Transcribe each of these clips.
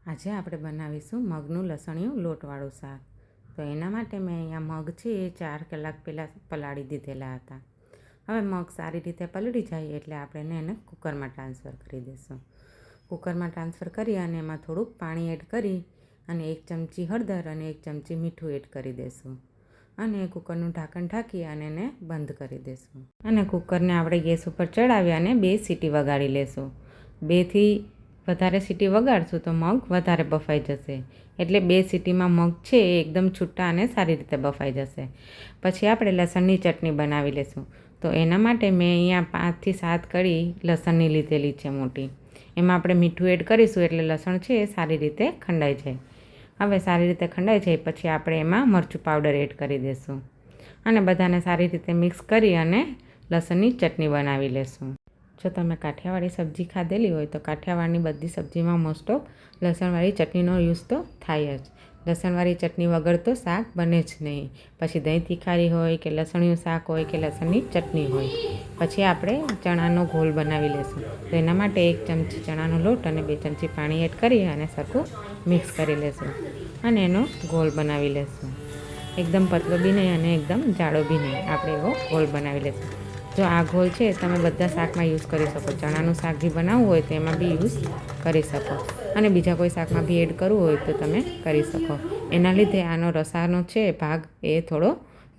આજે આપણે બનાવીશું મગનું લસણિયું લોટવાળું શાક. તો એના માટે મેં અહીંયા મગ છે એ 4 કલાક પહેલાં પલાળી દીધેલા હતા. હવે મગ સારી રીતે પલળી જાય એટલે આપણે એને કુકરમાં ટ્રાન્સફર કરી દઈશું. કુકરમાં ટ્રાન્સફર કરી અને એમાં થોડુંક પાણી એડ કરી અને 1 ચમચી હળદર અને 1 ચમચી મીઠું એડ કરી દઈશું. અને કુકરનું ઢાંકણ ઢાંકી અને એને બંધ કરી દઈશું. અને કુકરને આપણે ગેસ ઉપર ચડાવી અને 2 સીટી વગાડી લેશું. 2થી વધારે સીટી વગાડશું તો મગ વધારે બફાઈ જશે. એટલે 2 સીટીમાં મગ છે એ એકદમ છૂટા અને સારી રીતે બફાઈ જશે. પછી આપણે લસણની ચટણી બનાવી લેશું. તો એના માટે મેં અહીંયા 5થી 7 કળી લસણની લીધેલી છે મોટી. એમાં આપણે મીઠું એડ કરીશું એટલે લસણ છે એ સારી રીતે ખંડાઈ જાય. હવે સારી રીતે ખંડાઈ જાય પછી આપણે એમાં મરચું પાવડર એડ કરી દઈશું. અને બધાને સારી રીતે મિક્સ કરી અને લસણની ચટણી બનાવી લેશું. જો તમે કાઠિયાવાડી સબ્જી ખાધેલી હોય તો કાઠિયાવાડની બધી સબ્જીમાં મોસ્ટ ઓફ લસણવાળી ચટણીનો યુઝ તો થાય જ. લસણવાળી ચટણી વગર તો શાક બને જ નહીં. પછી દહીં તીખારી હોય કે લસણિયું શાક હોય કે લસણની ચટણી હોય. પછી આપણે ચણાનો ઘોલ બનાવી લઈશું. તો એના માટે 1 ચમચી ચણાનો લોટ અને 2 ચમચી પાણી એડ કરી અને સરખું મિક્સ કરી લઈશું. અને એનો ઘોલ બનાવી લઈશું. એકદમ પતલો બી નહીં અને એકદમ જાડો બી નહીં, આપણે એવો ઘોલ બનાવી લઈશું. જો આ ઘોલ છે તમે બધા શાકમાં યુઝ કરી શકો. ચણાનું શાક બી બનાવવું હોય તો એમાં બી યુઝ કરી શકો. અને બીજા કોઈ શાકમાં બી એડ કરવું હોય તો તમે કરી શકો. એના લીધે આનો રસાનો છે ભાગ એ થોડો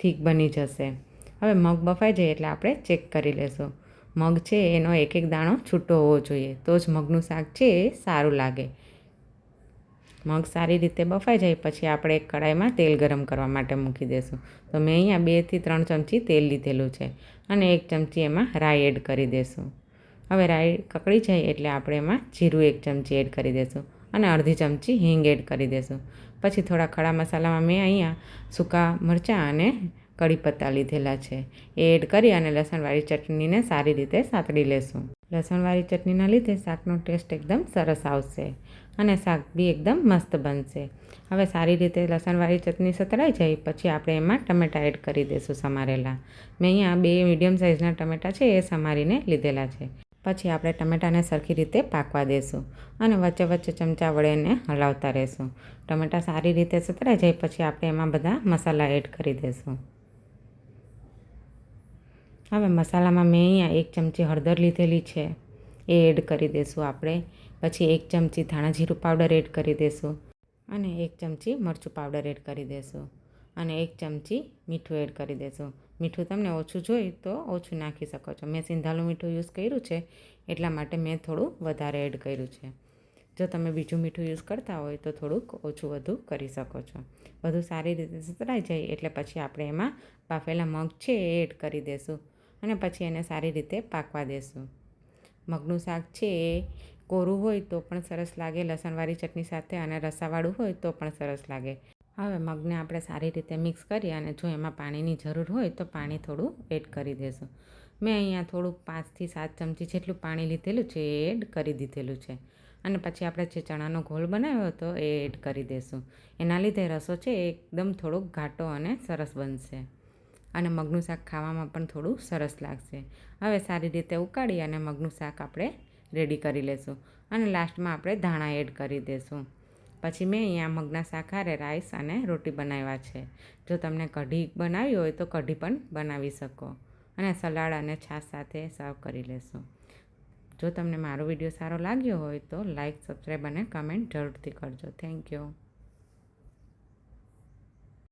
થીક બની જશે. હવે મગ બફાઈ જાય એટલે આપણે ચેક કરી લેશું. મગ છે એનો એક દાણો છૂટો હોવો જોઈએ તો જ મગનું શાક છે એ સારું લાગે. મગ સારી રીતે બફાઈ જાય પછી આપણે એક કડાઈમાં તેલ ગરમ કરવા માટે મૂકી દઈશું. તો મેં અહીંયા 2થી 3 ચમચી તેલ લીધેલું છે અને 1 ચમચી એમાં રાઈ એડ કરી દઈશું. હવે રાઈ કકળી જાય એટલે આપણે એમાં જીરું 1 ચમચી એડ કરી દઈશું અને અડધી ચમચી હિંગ એડ કરી દઈશું. પછી થોડા ખડા મસાલામાં મેં અહીંયા સૂકા મરચાં અને કડી પત્તા લીધેલા છે એ એડ કરી અને લસણવાળી ચટણીને સારી રીતે સાતળી લેશું. લસણવાળી ચટણીના લીધે શાકનો ટેસ્ટ એકદમ સરસ આવશે અને શાક બી એકદમ મસ્ત બનશે. હવે સારી રીતે લસણવાળી ચટણી સતળાઈ જાય પછી આપણે એમાં ટમેટાં એડ કરી દઈશું સમારેલા. મેં અહીંયા 2 મીડિયમ સાઇઝના ટમેટાં છે એ સમારીને લીધેલા છે. પછી આપણે ટમેટાને સરખી રીતે પાકવા દઈશું અને વચ્ચે વચ્ચે ચમચા વડે એને હલાવતા રહેશું. ટમેટાં સારી રીતે સતળાઈ જાય પછી આપણે એમાં બધા મસાલા એડ કરી દઈશું. હવે મસાલામાં મેં અહીંયા 1 ચમચી હળદર લીધેલી છે એ એડ કરી દઈશું આપણે. પછી 1 ચમચી ધાણા જીરું પાવડર એડ કરી દઈશું અને 1 ચમચી મરચું પાવડર એડ કરી દઈશું અને 1 ચમચી મીઠું એડ કરી દઈશું. મીઠું તમને ઓછું જોઈએ તો ઓછું નાખી શકો છો. મેં સિંધાલું મીઠું યુઝ કર્યું છે એટલા માટે મેં થોડું વધારે એડ કર્યું છે. જો તમે બીજું મીઠું યુઝ કરતા હોય તો થોડુંક ઓછું વધુ કરી શકો છો. બધું સારી રીતે સતળાઈ જાય એટલે પછી આપણે એમાં બાફેલા મગ છે એ એડ કરી દઈશું અને પછી એને સારી રીતે પાકવા દઈશું. મગનું શાક છે એ કોરું હોય તો પણ સરસ લાગે લસણવાળી ચટણી સાથે અને રસાવાળું હોય તો પણ સરસ લાગે. હવે મગને આપણે સારી રીતે મિક્સ કરી અને જો એમાં પાણીની જરૂર હોય તો પાણી થોડું એડ કરી દઈશું. મેં અહીંયા થોડુંક 5થી 7 ચમચી જેટલું પાણી લીધેલું છે એ એડ કરી દીધેલું છે અને પછી આપણે જે ચણાનો ઘોલ બનાવ્યો હતો એ એડ કરી દઈશું. એના લીધે રસો છે એ એકદમ થોડોક ઘાટો અને સરસ બનશે અને મગનું શાક ખાવામાં પણ થોડું સરસ લાગશે. હવે સારી રીતે ઉકાળી અને મગનું શાક આપણે રેડી કરી લઈશું અને લાસ્ટમાં આપણે ધાણા એડ કરી દઈશું. પછી મેં અહીંયા મગના શાક હારે રાઈસ અને રોટી બનાવ્યા છે. જો તમને કઢી બનાવી હોય તો કઢી પણ બનાવી શકો અને સલાડ અને છાશ સાથે સર્વ કરી લેશું. જો તમને મારો વિડીયો સારો લાગ્યો હોય તો લાઈક, સબસ્ક્રાઈબ અને કમેન્ટ જરૂરથી કરજો. Thank you.